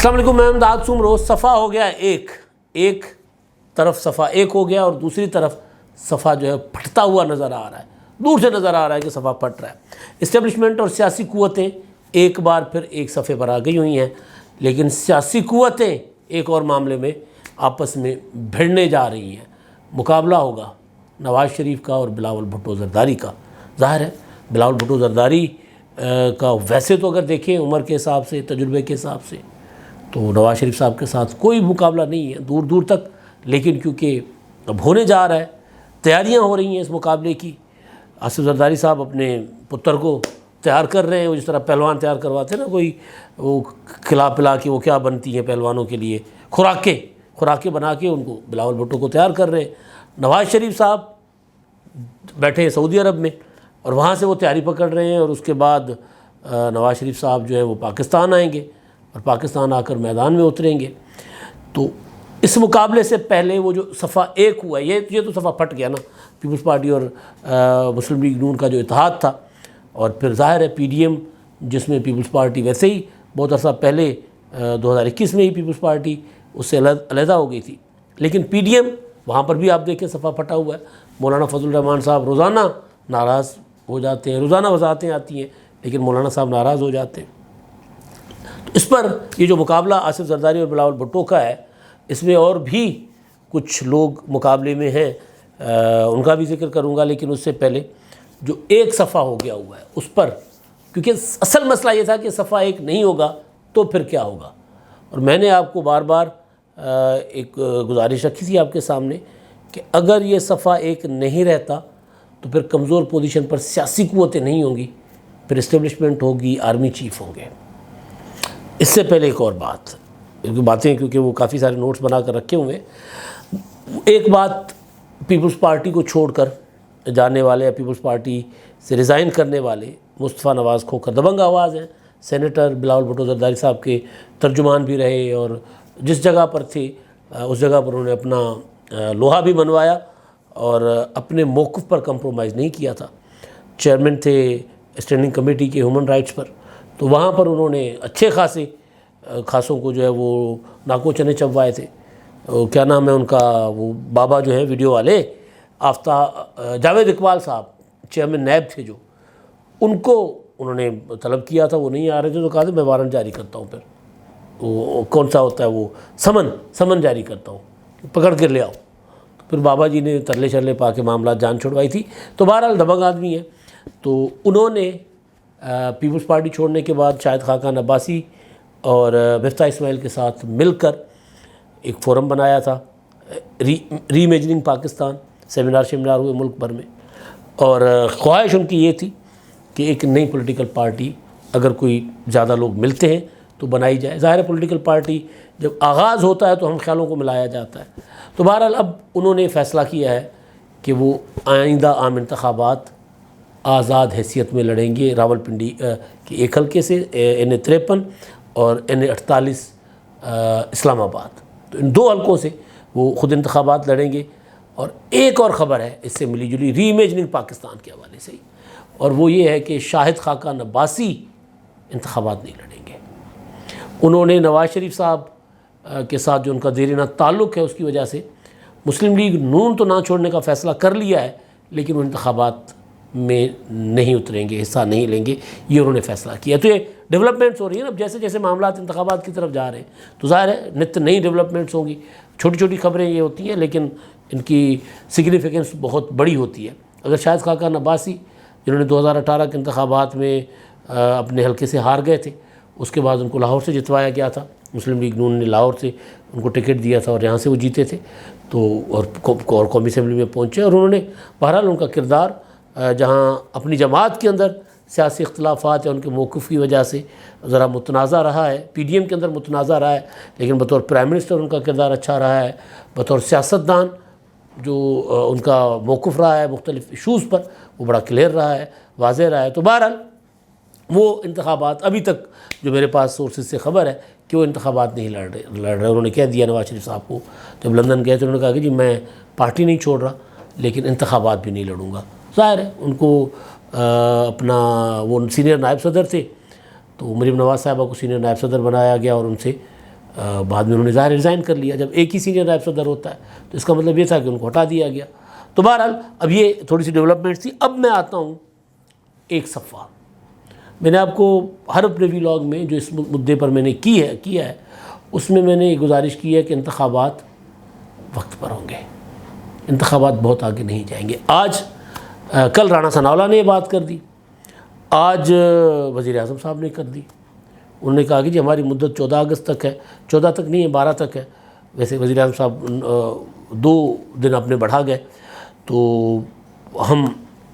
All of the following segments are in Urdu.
السلام علیکم، میں امداد سمرو۔ صفحہ ہو گیا ایک طرف صفحہ ایک ہو گیا اور دوسری طرف صفحہ جو ہے پھٹتا ہوا نظر آ رہا ہے، دور سے نظر آ رہا ہے کہ صفحہ پھٹ رہا ہے۔ اسٹیبلشمنٹ اور سیاسی قوتیں ایک بار پھر ایک صفحے پر آ گئی ہوئی ہیں، لیکن سیاسی قوتیں ایک اور معاملے میں آپس میں بھڑنے جا رہی ہیں۔ مقابلہ ہوگا نواز شریف کا اور بلاول بھٹو زرداری کا۔ ظاہر ہے بلاول بھٹو زرداری کا ویسے تو اگر دیکھیں عمر کے حساب سے، تجربے کے حساب سے، تو نواز شریف صاحب کے ساتھ کوئی مقابلہ نہیں ہے دور دور تک، لیکن کیونکہ اب ہونے جا رہا ہے، تیاریاں ہو رہی ہیں اس مقابلے کی۔ آصف زرداری صاحب اپنے پتر کو تیار کر رہے ہیں، وہ جس طرح پہلوان تیار کرواتے ہیں نا، کوئی وہ کھلا پلا کے وہ کیا بنتی ہیں پہلوانوں کے لیے، خوراکیں بنا کے ان کو بلاول بھٹو کو تیار کر رہے ہیں۔ نواز شریف صاحب بیٹھے ہیں سعودی عرب میں اور وہاں سے وہ تیاری پکڑ رہے ہیں، اور اس کے بعد نواز شریف صاحب جو ہے وہ پاکستان آئیں گے اور پاکستان آ کر میدان میں اتریں گے۔ تو اس مقابلے سے پہلے وہ جو صفحہ ایک ہوا ہے، یہ تو صفحہ پھٹ گیا نا، پیپلز پارٹی اور مسلم لیگ نون کا جو اتحاد تھا، اور پھر ظاہر ہے پی ڈی ایم، جس میں پیپلز پارٹی ویسے ہی بہت عرصہ پہلے 2021 میں ہی پیپلز پارٹی اس سے علیحدہ ہو گئی تھی، لیکن پی ڈی ایم وہاں پر بھی آپ دیکھیں صفحہ پھٹا ہوا ہے۔ مولانا فضل الرحمان صاحب روزانہ ناراض ہو جاتے ہیں، روزانہ وضاحتیں آتی ہیں، لیکن مولانا صاحب ناراض ہو جاتے ہیں۔ اس پر یہ جو مقابلہ آصف زرداری اور بلاول بھٹو کا ہے، اس میں اور بھی کچھ لوگ مقابلے میں ہیں، ان کا بھی ذکر کروں گا، لیکن اس سے پہلے جو ایک صفحہ ہو گیا ہوا ہے اس پر، کیونکہ اصل مسئلہ یہ تھا کہ صفحہ ایک نہیں ہوگا تو پھر کیا ہوگا، اور میں نے آپ کو بار بار ایک گزارش رکھی تھی آپ کے سامنے کہ اگر یہ صفحہ ایک نہیں رہتا تو پھر کمزور پوزیشن پر سیاسی قوتیں نہیں ہوں گی، پھر اسٹیبلشمنٹ ہوگی، آرمی چیف ہوں گے۔ اس سے پہلے ایک اور باتیں کیونکہ وہ کافی سارے نوٹس بنا کر رکھے ہوئے ہیں۔ ایک بات، پیپلز پارٹی کو چھوڑ کر جانے والے یا پیپلز پارٹی سے ریزائن کرنے والے مصطفیٰ نواز کھوکھر دبنگ آواز ہیں۔ سینیٹر بلاول بھٹو زرداری صاحب کے ترجمان بھی رہے، اور جس جگہ پر تھے اس جگہ پر انہوں نے اپنا لوہا بھی منوایا اور اپنے موقف پر کمپرومائز نہیں کیا تھا۔ چیئرمین تھے اسٹینڈنگ کمیٹی کے ہیومن رائٹس پر، تو وہاں پر انہوں نے اچھے خاصوں کو جو ہے وہ ناکو چنے چبوائے تھے۔ کیا نام ہے ان کا، وہ بابا جو ہے ویڈیو والے، جاوید اقبال صاحب چیئرمین نیب تھے، جو ان کو انہوں نے طلب کیا تھا، وہ نہیں آ رہے تھے، تو کہا تھا میں وارنٹ جاری کرتا ہوں، پھر وہ کون سا ہوتا ہے وہ سمن جاری کرتا ہوں، پکڑ کر لے آؤ۔ پھر بابا جی نے ترلے شرلے پا کے معاملات جان چھڑوائی تھی۔ تو بہرحال دبنگ آدمی ہیں، تو انہوں نے پیپلز پارٹی چھوڑنے کے بعد شاہد خاقان عباسی اور مفتاح اسماعیل کے ساتھ مل کر ایک فورم بنایا تھا، ری امیجننگ پاکستان، سیمینار ہوئے ملک بھر میں، اور خواہش ان کی یہ تھی کہ ایک نئی پولیٹیکل پارٹی اگر کوئی زیادہ لوگ ملتے ہیں تو بنائی جائے۔ ظاہر ہے پولیٹیکل پارٹی جب آغاز ہوتا ہے تو ہم خیالوں کو ملایا جاتا ہے۔ تو بہرحال اب انہوں نے فیصلہ کیا ہے کہ وہ آئندہ عام انتخابات آزاد حیثیت میں لڑیں گے، راولپنڈی کے ایک حلقے سے N53 اور N48 اسلام آباد، تو ان دو حلقوں سے وہ خود انتخابات لڑیں گے۔ اور ایک اور خبر ہے اس سے ملی جلی ری امیجننگ پاکستان کے حوالے سے، اور وہ یہ ہے کہ شاہد خاقان عباسی انتخابات نہیں لڑیں گے۔ انہوں نے نواز شریف صاحب کے ساتھ جو ان کا دیرینہ تعلق ہے اس کی وجہ سے مسلم لیگ نون تو نہ چھوڑنے کا فیصلہ کر لیا ہے، لیکن وہ انتخابات میں نہیں اتریں گے، حصہ نہیں لیں گے، یہ انہوں نے فیصلہ کیا۔ تو یہ ڈیولپمنٹس ہو رہی ہیں نا، جیسے جیسے معاملات انتخابات کی طرف جا رہے ہیں تو ظاہر ہے نت نئی ڈیولپمنٹس ہوں گی۔ چھوٹی چھوٹی خبریں یہ ہوتی ہیں، لیکن ان کی سگنیفیکنس بہت بڑی ہوتی ہے۔ اگر شاہد خاقان عباسی، جنہوں نے 2018 کے انتخابات میں اپنے حلقے سے ہار گئے تھے، اس کے بعد ان کو لاہور سے جتوایا گیا تھا، مسلم لیگ نون نے لاہور سے ان کو ٹکٹ دیا تھا اور یہاں سے وہ جیتے تھے، تو اور قومی اسمبلی میں پہنچے، اور انہوں نے بہرحال ان کا کردار جہاں اپنی جماعت کے اندر سیاسی اختلافات یا ان کے موقف کی وجہ سے ذرا متنازع رہا ہے، پی ڈی ایم کے اندر متنازع رہا ہے، لیکن بطور پرائم منسٹر ان کا کردار اچھا رہا ہے، بطور سیاستدان جو ان کا موقف رہا ہے مختلف ایشوز پر وہ بڑا کلیئر رہا ہے، واضح رہا ہے۔ تو بہرحال وہ انتخابات ابھی تک جو میرے پاس سورسز سے خبر ہے کہ وہ انتخابات نہیں لڑ رہے۔ انہوں نے کہہ دیا نواز شریف صاحب کو، جب لندن گئے تو انہوں نے کہا کہ جی میں پارٹی نہیں چھوڑ رہا، لیکن انتخابات بھی نہیں لڑوں گا۔ ظاہر ہے ان کو اپنا، وہ سینئر نائب صدر تھے، تو مریم نواز صاحبہ کو سینئر نائب صدر بنایا گیا اور ان سے بعد میں انہوں نے ظاہر ریزائن کر لیا. جب ایک ہی سینئر نائب صدر ہوتا ہے تو اس کا مطلب یہ تھا کہ ان کو ہٹا دیا گیا. تو بہرحال اب یہ تھوڑی سی ڈیولپمنٹس تھی. اب میں آتا ہوں ایک صفحہ. میں نے آپ کو ہر اپنے ویلاگ میں جو اس مدعے پر میں نے کیا ہے اس میں نے یہ گزارش کی ہے کہ انتخابات وقت پر ہوں گے, انتخابات بہت آگے نہیں جائیں گے. کل رانا ثناءاللہ نے یہ بات کر دی, آج وزیر اعظم صاحب نے کر دی. انہوں نے کہا کہ جی ہماری مدت 14 اگست تک ہے, 14 تک نہیں ہے 12 تک ہے. ویسے وزیر اعظم صاحب 2 دن اپنے بڑھا گئے, تو ہم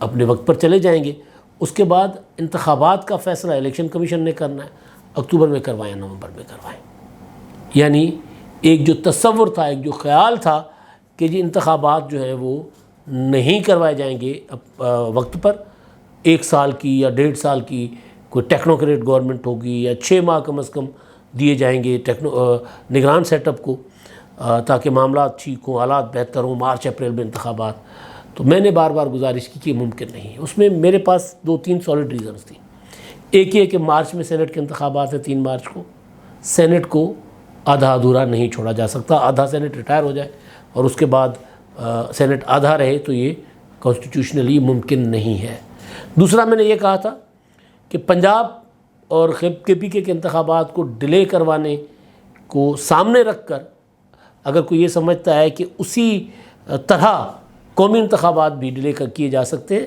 اپنے وقت پر چلے جائیں گے. اس کے بعد انتخابات کا فیصلہ الیکشن کمیشن نے کرنا ہے, اکتوبر میں کروائیں نومبر میں کروائیں. یعنی ایک جو تصور تھا, ایک جو خیال تھا کہ جی انتخابات جو ہیں وہ نہیں کروائے جائیں گے وقت پر, 1 سال کی یا 1.5 سال کی کوئی ٹیکنوکریٹ گورنمنٹ ہوگی یا 6 ماہ کم از کم دیے جائیں گے نگران سیٹ اپ کو تاکہ معاملات ٹھیک ہوں, حالات بہتر ہوں, مارچ اپریل میں انتخابات. تو میں نے بار بار گزارش کی کہ یہ ممکن نہیں ہے. اس میں میرے پاس 2-3 سالڈ ریزنز تھیں. ایک یہ کہ مارچ میں سینٹ کے انتخابات ہیں 3 مارچ کو, سینٹ کو آدھا ادھورا نہیں چھوڑا جا سکتا. آدھا سینٹ ریٹائر ہو جائے اور اس کے بعد سینٹ آدھا رہے تو یہ کانسٹیٹیوشنلی ممکن نہیں ہے. دوسرا میں نے یہ کہا تھا کہ پنجاب اور KPK کے انتخابات کو ڈیلے کروانے کو سامنے رکھ کر اگر کوئی یہ سمجھتا ہے کہ اسی طرح قومی انتخابات بھی ڈیلے کیے جا سکتے ہیں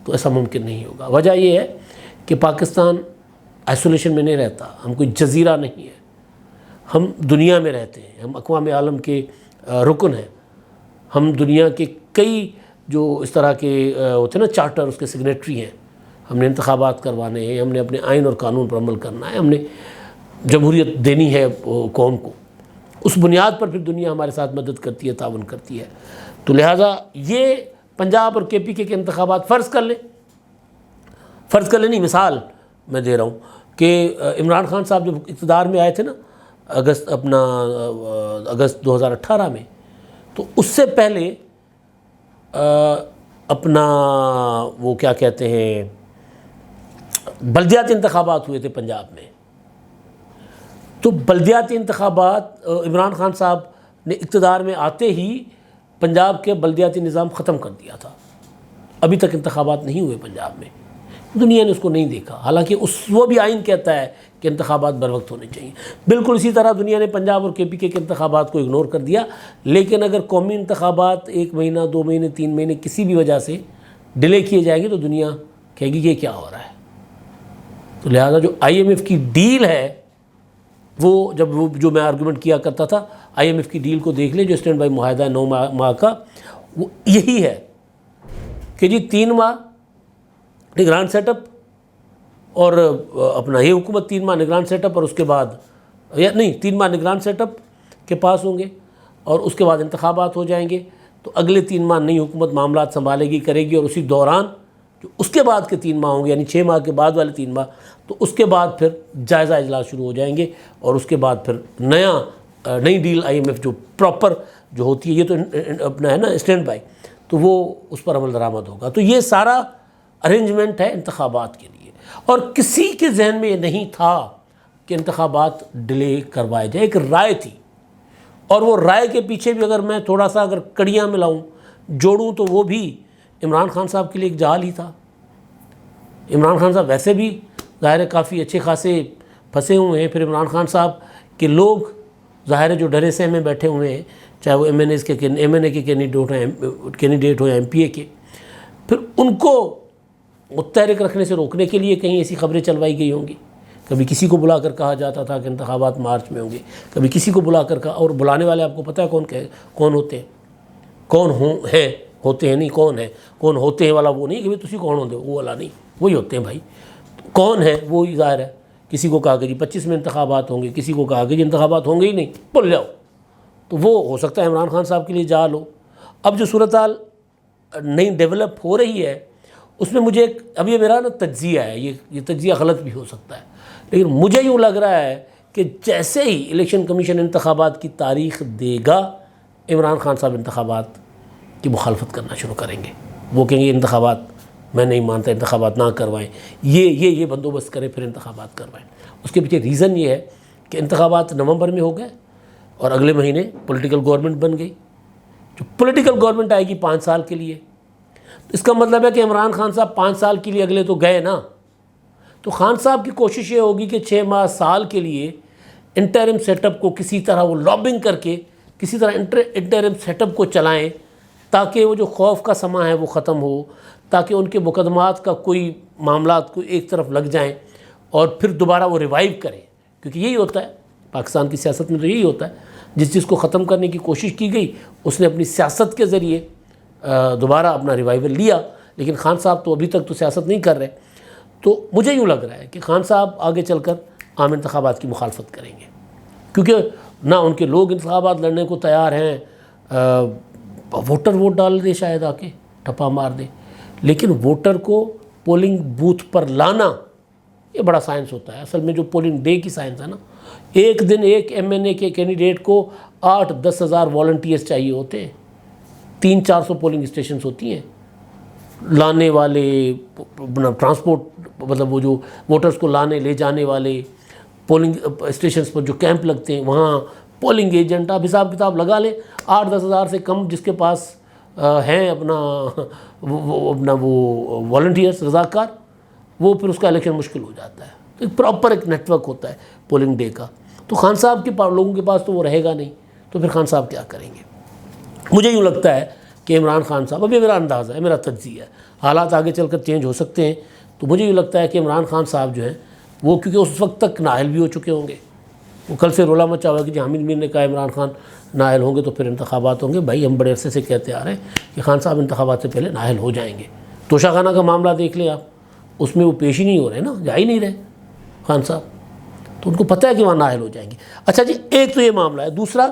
تو ایسا ممکن نہیں ہوگا. وجہ یہ ہے کہ پاکستان آئسولیشن میں نہیں رہتا, ہم کوئی جزیرہ نہیں ہے, ہم دنیا میں رہتے ہیں, ہم اقوام عالم کے رکن ہیں, ہم دنیا کے کئی جو اس طرح کے ہوتے ہیں نا چارٹر, اس کے سگنیٹری ہیں. ہم نے انتخابات کروانے ہیں, ہم نے اپنے آئین اور قانون پر عمل کرنا ہے, ہم نے جمہوریت دینی ہے قوم کو. اس بنیاد پر پھر دنیا ہمارے ساتھ مدد کرتی ہے, تعاون کرتی ہے. تو لہٰذا یہ پنجاب اور KPK کے انتخابات فرض کر لیں نہیں, مثال میں دے رہا ہوں کہ عمران خان صاحب جب اقتدار میں آئے تھے نا اگست 2018 میں, تو اس سے پہلے اپنا وہ کیا کہتے ہیں بلدیاتی انتخابات ہوئے تھے پنجاب میں. تو بلدیاتی انتخابات عمران خان صاحب نے اقتدار میں آتے ہی پنجاب کے بلدیاتی نظام ختم کر دیا تھا. ابھی تک انتخابات نہیں ہوئے پنجاب میں, دنیا نے اس کو نہیں دیکھا, حالانکہ وہ بھی آئین کہتا ہے کہ انتخابات بر وقت ہونے چاہیے. بالکل اسی طرح دنیا نے پنجاب اور KPK کے انتخابات کو اگنور کر دیا. لیکن اگر قومی انتخابات 1 مہینہ 2 مہینے 3 مہینے کسی بھی وجہ سے ڈیلے کیے جائیں گے تو دنیا کہے گی یہ کیا ہو رہا ہے. تو لہٰذا جو IMF کی ڈیل ہے وہ جو میں آرگومنٹ کیا کرتا تھا, IMF کی ڈیل کو دیکھ لیں جو اسٹینڈ بائی معاہدہ ہے 9 ماہ کا, وہ یہی ہے کہ جی 3 ماہ نگران سیٹ اپ اور اپنا یہ حکومت 3 ماہ نگران سیٹ اپ اور اس کے بعد 3 ماہ نگران سیٹ اپ کے پاس ہوں گے اور اس کے بعد انتخابات ہو جائیں گے. تو اگلے 3 ماہ نئی حکومت معاملات سنبھالے گی, کرے گی, اور اسی دوران جو اس کے بعد کے 3 ماہ ہوں گے یعنی 6 ماہ کے بعد والے 3 ماہ, تو اس کے بعد پھر جائزہ اجلاس شروع ہو جائیں گے اور اس کے بعد پھر نئی ڈیل IMF جو پراپر جو ہوتی ہے, یہ تو اپنا ہے نا اسٹینڈ بائی, تو وہ اس پر عمل درآمد ہوگا. تو یہ سارا ارینجمنٹ ہے انتخابات کے لیے, اور کسی کے ذہن میں یہ نہیں تھا کہ انتخابات ڈیلے کروائے جائے. ایک رائے تھی, اور وہ رائے کے پیچھے بھی اگر میں تھوڑا سا اگر کڑیاں ملاؤں جوڑوں تو وہ بھی عمران خان صاحب کے لیے ایک جال ہی تھا. عمران خان صاحب ویسے بھی ظاہر ہے کافی اچھے خاصے پھنسے ہوئے ہیں, پھر عمران خان صاحب کے لوگ ظاہر ہے جو ڈرے سے میں بیٹھے ہوئے ہیں, چاہے وہ MNA کے کینڈیڈیٹ ہو یا MPA کے, پھر ان کو متحرک رکھنے سے روکنے کے لیے کہیں ایسی خبریں چلوائی گئی ہوں گی. کبھی کسی کو بلا کر کہا جاتا تھا کہ انتخابات مارچ میں ہوں گے, کبھی کسی کو بلا کر کہا, اور بلانے والے آپ کو پتہ ہے کون ہوتے ہیں, کون ہوتے ہیں نہیں کون ہوتے ہیں والا وہ نہیں کہ تسی کون ہوتے وہ والا نہیں, وہی ہوتے ہیں بھائی. کون ہے وہی ظاہر ہے. کسی کو کہا کہ جی 25 میں انتخابات ہوں گے, کسی کو کہا کہ جی انتخابات ہوں گے ہی نہیں, بھول جاؤ. تو وہ ہو سکتا ہے عمران خان صاحب کے لیے جال ہو. اب جو صورتحال نئی ڈیولپ ہو رہی ہے اس میں مجھے اب یہ میرا نا تجزیہ ہے, یہ تجزیہ غلط بھی ہو سکتا ہے, لیکن مجھے یوں لگ رہا ہے کہ جیسے ہی الیکشن کمیشن انتخابات کی تاریخ دے گا عمران خان صاحب انتخابات کی مخالفت کرنا شروع کریں گے. وہ کہیں گے انتخابات میں نہیں مانتا, انتخابات نہ کروائیں, یہ بندوبست کریں پھر انتخابات کروائیں. اس کے پیچھے ریزن یہ ہے کہ انتخابات نومبر میں ہو گئے اور اگلے مہینے پولیٹیکل گورنمنٹ بن گئی. جو پولیٹیکل گورنمنٹ آئے گی 5 سال کے لیے، اس کا مطلب ہے کہ عمران خان صاحب 5 سال کے لیے اگلے تو گئے نا. تو خان صاحب کی کوشش یہ ہوگی کہ 6 ماہ سال کے لیے انٹرم سیٹ اپ کو کسی طرح وہ لابنگ کر کے کسی طرح انٹرم سیٹ اپ کو چلائیں، تاکہ وہ جو خوف کا سماں ہے وہ ختم ہو، تاکہ ان کے مقدمات کا کوئی معاملات کو ایک طرف لگ جائیں اور پھر دوبارہ وہ ریوائیو کریں. کیونکہ یہی ہوتا ہے پاکستان کی سیاست میں، تو یہی ہوتا ہے جس چیز کو ختم کرنے کی کوشش کی گئی اس نے اپنی سیاست کے ذریعے دوبارہ اپنا ریوائیول لیا. لیکن خان صاحب تو ابھی تک تو سیاست نہیں کر رہے. تو مجھے یوں لگ رہا ہے کہ خان صاحب آگے چل کر عام انتخابات کی مخالفت کریں گے، کیونکہ نہ ان کے لوگ انتخابات لڑنے کو تیار ہیں. ووٹر ووٹ ڈال دے، شاید آ کے ٹھپا مار دے، لیکن ووٹر کو پولنگ بوتھ پر لانا یہ بڑا سائنس ہوتا ہے. اصل میں جو پولنگ ڈے کی سائنس ہے نا، ایک دن ایک MNA کے کینڈیڈیٹ کو 8-10 ہزار والنٹیئرس چاہیے ہوتے ہیں. 300-400 پولنگ اسٹیشنز ہوتی ہیں، لانے والے ٹرانسپورٹ، مطلب وہ جو ووٹرز کو لانے لے جانے والے، پولنگ اسٹیشنز پر جو کیمپ لگتے ہیں وہاں پولنگ ایجنٹ. آپ حساب کتاب لگا لیں 8-10 ہزار سے کم جس کے پاس ہیں اپنا وہ والنٹیئرس رضاکار، وہ پھر اس کا الیکشن مشکل ہو جاتا ہے. تو ایک پراپر ایک نیٹ ورک ہوتا ہے پولنگ ڈے کا. تو خان صاحب کے لوگوں کے پاس تو وہ رہے گا نہیں، تو پھر خان صاحب کیا کریں گے؟ مجھے یوں لگتا ہے کہ عمران خان صاحب، ابھی میرا اندازہ ہے، میرا تجزیہ ہے، حالات آگے چل کر چینج ہو سکتے ہیں، تو مجھے یوں لگتا ہے کہ عمران خان صاحب جو ہیں وہ، کیونکہ اس وقت تک نااہل بھی ہو چکے ہوں گے. وہ کل سے رولا مچا ہوا کہ جی حامد میر نے کہا عمران خان نااہل ہوں گے تو پھر انتخابات ہوں گے. بھائی ہم بڑے عرصے سے کہتے آ رہے ہیں کہ خان صاحب انتخابات سے پہلے نااہل ہو جائیں گے. توشہ خانہ کا معاملہ دیکھ لیں آپ، اس میں وہ پیش ہی نہیں ہو رہے نا، جا ہی نہیں رہے خان صاحب، تو ان کو پتہ ہے کہ وہاں نااہل ہو جائیں گے. اچھا جی، ایک تو یہ معاملہ ہے. دوسرا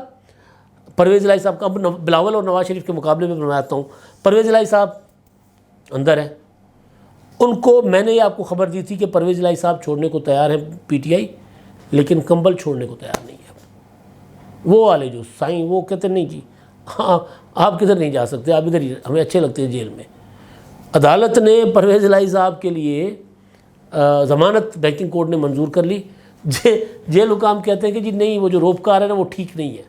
پرویز الہی صاحب کا، اب بلاول اور نواز شریف کے مقابلے میں بناتا ہوں. پرویز الہی صاحب اندر ہیں، ان کو میں نے یہ آپ کو خبر دی تھی کہ پرویز الہی صاحب چھوڑنے کو تیار ہیں PTI، لیکن کمبل چھوڑنے کو تیار نہیں ہے. وہ والے جو سائیں وہ کہتے نہیں جی ہاں آپ کدھر نہیں جا سکتے، آپ ادھر ہی، ہمیں اچھے لگتے ہیں جیل میں. عدالت نے پرویز الہی صاحب کے لیے ضمانت بینکنگ کورٹ نے منظور کر لی. جیل حکام کہتے ہیں کہ جی نہیں، وہ جو روپکار ہے نا وہ ٹھیک نہیں ہے،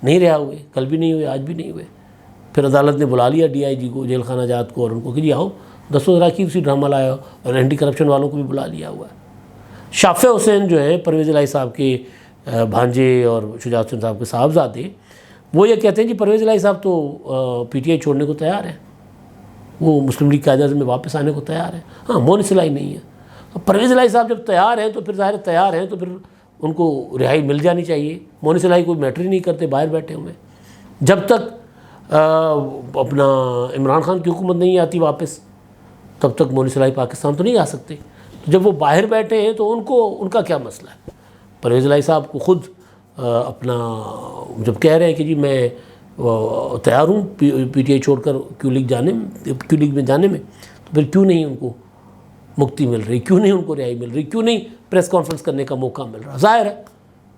نہیں رہا ہوئے، کل بھی نہیں ہوئے، آج بھی نہیں ہوئے. پھر عدالت نے بلا لیا DIG کو، جیل خانہ جات کو، اور ان کو کہ جی آؤ 10 ذرا کی اسی ڈرامہ لایا، اور اینٹی کرپشن والوں کو بھی بلا لیا ہوا ہے. شافع حسین جو ہیں پرویز الہی صاحب کے بھانجے اور شجاعت حسین صاحب کے صاحبزادے، وہ یہ کہتے ہیں جی پرویز الہی صاحب تو PTI چھوڑنے کو تیار ہیں، وہ مسلم لیگ قائد-اعظم میں واپس آنے کو تیار ہیں. ہاں مونس الہی نہیں ہے. پرویز الہی صاحب جب تیار ہیں تو پھر ظاہر تیار ہیں تو پھر ان کو رہائی مل جانی چاہیے. مونس الہی کوئی میٹر ہی نہیں کرتے، باہر بیٹھے ہوئے. جب تک اپنا عمران خان کی حکومت نہیں آتی واپس، تب تک مونس الہی پاکستان تو نہیں آ سکتے. تو جب وہ باہر بیٹھے ہیں تو ان کا کیا مسئلہ ہے؟ پرویز الہی صاحب کو خود اپنا جب کہہ رہے ہیں کہ جی میں تیار ہوں PTI چھوڑ کر کیو لیگ میں جانے میں، تو پھر کیوں نہیں ان کو مکتی مل رہی، کیوں نہیں ان کو رہائی مل رہی، کیوں نہیں پریس کانفرنس کرنے کا موقع مل رہا؟ ظاہر ہے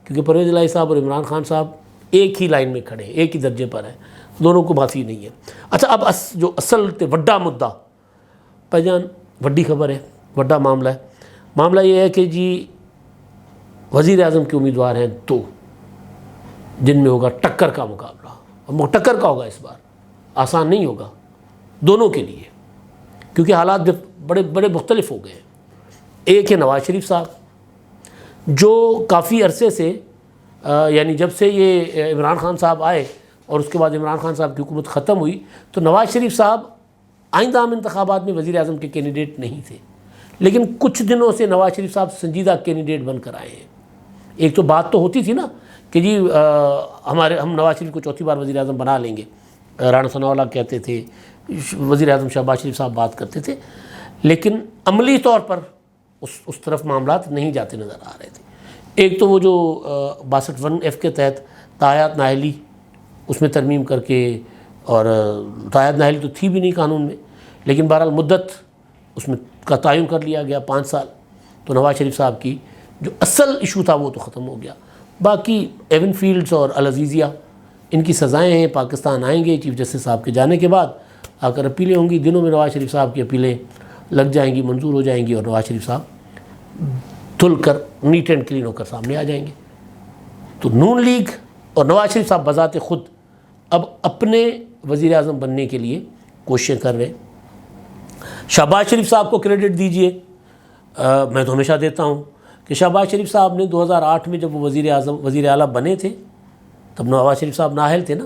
کیونکہ پرویز الہی صاحب اور عمران خان صاحب ایک ہی لائن میں کھڑے ہیں، ایک ہی درجے پر ہیں، دونوں کو معافی نہیں ہے. اچھا اب جو اصل وڈا مدعا پہچان، وڈی خبر ہے، وڈا معاملہ ہے. معاملہ یہ ہے کہ جی وزیر اعظم کے امیدوار ہیں 2، جن میں ہوگا ٹکر کا مقابلہ. اب ٹکر کا ہوگا، اس بار آسان نہیں ہوگا دونوں کے لیے، کیونکہ حالات بڑے بڑے مختلف ہو گئے ہیں. ایک ہے نواز شریف صاحب جو کافی عرصے سے، یعنی جب سے یہ عمران خان صاحب آئے اور اس کے بعد عمران خان صاحب کی حکومت ختم ہوئی، تو نواز شریف صاحب آئندہ عام انتخابات میں وزیر اعظم کے کینڈیڈیٹ نہیں تھے. لیکن کچھ دنوں سے نواز شریف صاحب سنجیدہ کینڈیڈیٹ بن کر آئے ہیں. ایک تو بات تو ہوتی تھی نا کہ جی ہم نواز شریف کو 4تھی بار وزیر اعظم بنا لیں گے، رانا ثناء اللہ کہتے تھے، وزیر اعظم شہباز شریف صاحب بات کرتے تھے، لیکن عملی طور پر اس طرف معاملات نہیں جاتے نظر آ رہے تھے. ایک تو وہ جو 62(1)(f) کے تحت تایات نااہلی، اس میں ترمیم کر کے، اور تایات نااہلی تو تھی بھی نہیں قانون میں، لیکن بہرحال مدت اس میں کا تعین کر لیا گیا 5 سال. تو نواز شریف صاحب کی جو اصل ایشو تھا وہ تو ختم ہو گیا. باقی ایون فیلڈز اور العزیزیہ، ان کی سزائیں ہیں، پاکستان آئیں گے چیف جسٹس صاحب کے جانے کے بعد، آ کر اپیلیں ہوں گی. دنوں میں نواز شریف صاحب کی اپیلیں لگ جائیں گی، منظور ہو جائیں گی، اور نواز شریف صاحب دھل کر نیٹ اینڈ کلین ہو کر سامنے آ جائیں گے. تو نون لیگ اور نواز شریف صاحب بذات خود اب اپنے وزیر اعظم بننے کے لیے کوششیں کر رہے ہیں۔ شہباز شریف صاحب کو کریڈٹ دیجئے، میں تو ہمیشہ دیتا ہوں کہ شہباز شریف صاحب نے 2008 میں جب وہ وزیر اعلیٰ بنے تھے، تب نواز شریف صاحب نااہل تھے نا،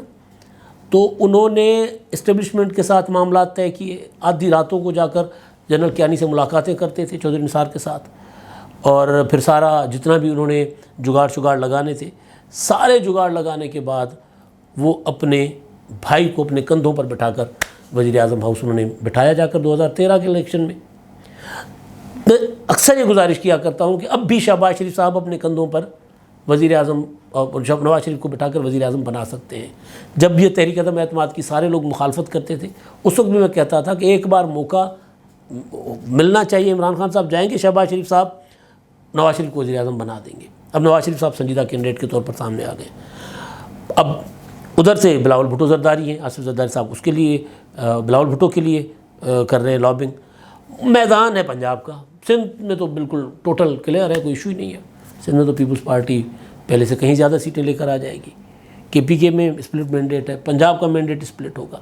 تو انہوں نے اسٹیبلشمنٹ کے ساتھ معاملات طے کیے، آدھی راتوں کو جا کر جنرل کیانی سے ملاقاتیں کرتے تھے چودھری نثار کے ساتھ، اور پھر سارا جتنا بھی انہوں نے جگاڑ لگانے تھے، سارے جگاڑ لگانے کے بعد وہ اپنے بھائی کو اپنے کندھوں پر بٹھا کر وزیر اعظم ہاؤس انہوں نے بٹھایا جا کر 2013 کے الیکشن میں۔ میں اکثر یہ گزارش کیا کرتا ہوں کہ اب بھی شہباز شریف صاحب اپنے کندھوں پر وزیر اعظم اور نواز شریف کو بٹھا کر وزیر اعظم بنا سکتے ہیں۔ جب یہ تحریک عدم اعتماد کی سارے لوگ مخالفت کرتے تھے، اس وقت بھی میں کہتا تھا کہ ایک بار موقع ملنا چاہیے، عمران خان صاحب جائیں گے، شہباز شریف صاحب نواز شریف کو وزیر اعظم بنا دیں گے۔ اب نواز شریف صاحب سنجیدہ کینڈیڈیٹ کے طور پر سامنے آ گئے۔ اب ادھر سے بلاول بھٹو زرداری ہیں، آصف زرداری صاحب اس کے لیے بلاول بھٹو کے لیے کر رہے ہیں لابنگ۔ میدان ہے پنجاب کا، سندھ میں تو بالکل ٹوٹل کلیئر ہے، کوئی ایشو ہی نہیں ہے۔ سندھ میں تو پیپلز پارٹی پہلے سے کہیں زیادہ سیٹیں لے کر آ جائے گی۔ کے پی کے میں اسپلٹ مینڈیٹ ہے، پنجاب کا مینڈیٹ اسپلٹ ہوگا۔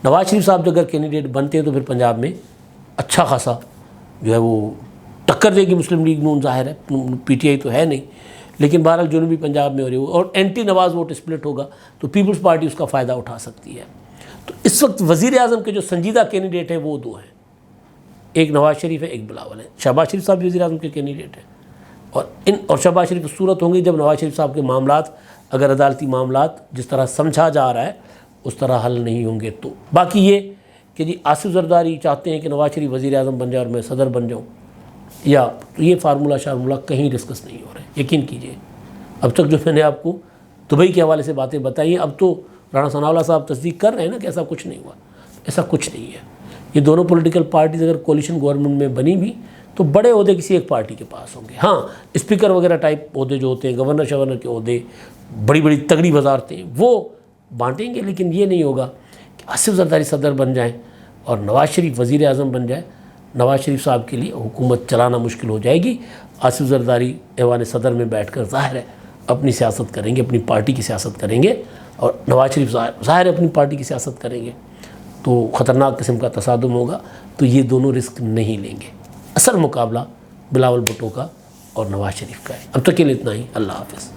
نواز شریف صاحب اگر کینڈیڈیٹ بنتے ہیں تو پھر پنجاب میں اچھا خاصا جو ہے وہ ٹکر دے گی مسلم لیگ نون، ظاہر ہے پی ٹی آئی تو ہے نہیں، لیکن بہرحال جنوبی پنجاب میں ہو رہی ہو اور اینٹی نواز ووٹ اسپلٹ ہوگا تو پیپلز پارٹی اس کا فائدہ اٹھا سکتی ہے۔ تو اس وقت وزیر اعظم کے جو سنجیدہ کینڈیڈیٹ ہیں وہ دو ہیں، ایک نواز شریف ہے، ایک بلاول ہے۔ شہباز شریف صاحب بھی وزیر اعظم کے کینڈیڈیٹ ہیں، اور شہباز شریف اس صورت ہوں گے جب نواز شریف صاحب کے معاملات اگر عدالتی معاملات جس طرح سمجھا جا رہا ہے اس طرح حل نہیں ہوں گے۔ تو باقی یہ کہ جی آصف زرداری چاہتے ہیں کہ نواز شریف وزیر اعظم بن جائے اور میں صدر بن جاؤں، یا تو یہ فارمولہ کہیں ڈسکس نہیں ہو رہے، یقین کیجئے۔ اب تک جو میں نے آپ کو دبئی کے حوالے سے باتیں بتائی ہیں، اب تو رانا ثناءاللہ صاحب تصدیق کر رہے ہیں نا کہ ایسا کچھ نہیں ہوا، ایسا کچھ نہیں ہے۔ یہ دونوں پولیٹیکل پارٹیز اگر کولیشن گورنمنٹ میں بنی بھی تو بڑے عہدے کسی ایک پارٹی کے پاس ہوں گے۔ ہاں اسپیکر وغیرہ ٹائپ عہدے جو ہوتے ہیں، گورنر شورنر کے عہدے، بڑی تگڑی وزارتیں وہ بانٹیں گے، لیکن یہ نہیں ہوگا کہ آصف زرداری صدر بن جائیں اور نواز شریف وزیر اعظم بن جائے۔ نواز شریف صاحب کے لیے حکومت چلانا مشکل ہو جائے گی۔ آصف زرداری ایوان صدر میں بیٹھ کر ظاہر ہے اپنی سیاست کریں گے، اپنی پارٹی کی سیاست کریں گے، اور نواز شریف ظاہر ہے اپنی پارٹی کی سیاست کریں گے، تو خطرناک قسم کا تصادم ہوگا۔ تو یہ دونوں رسک نہیں لیں گے۔ اصل مقابلہ بلاول بھٹو کا اور نواز شریف کا ہے۔ اب تک کے لیے اتنا ہی، اللہ حافظ۔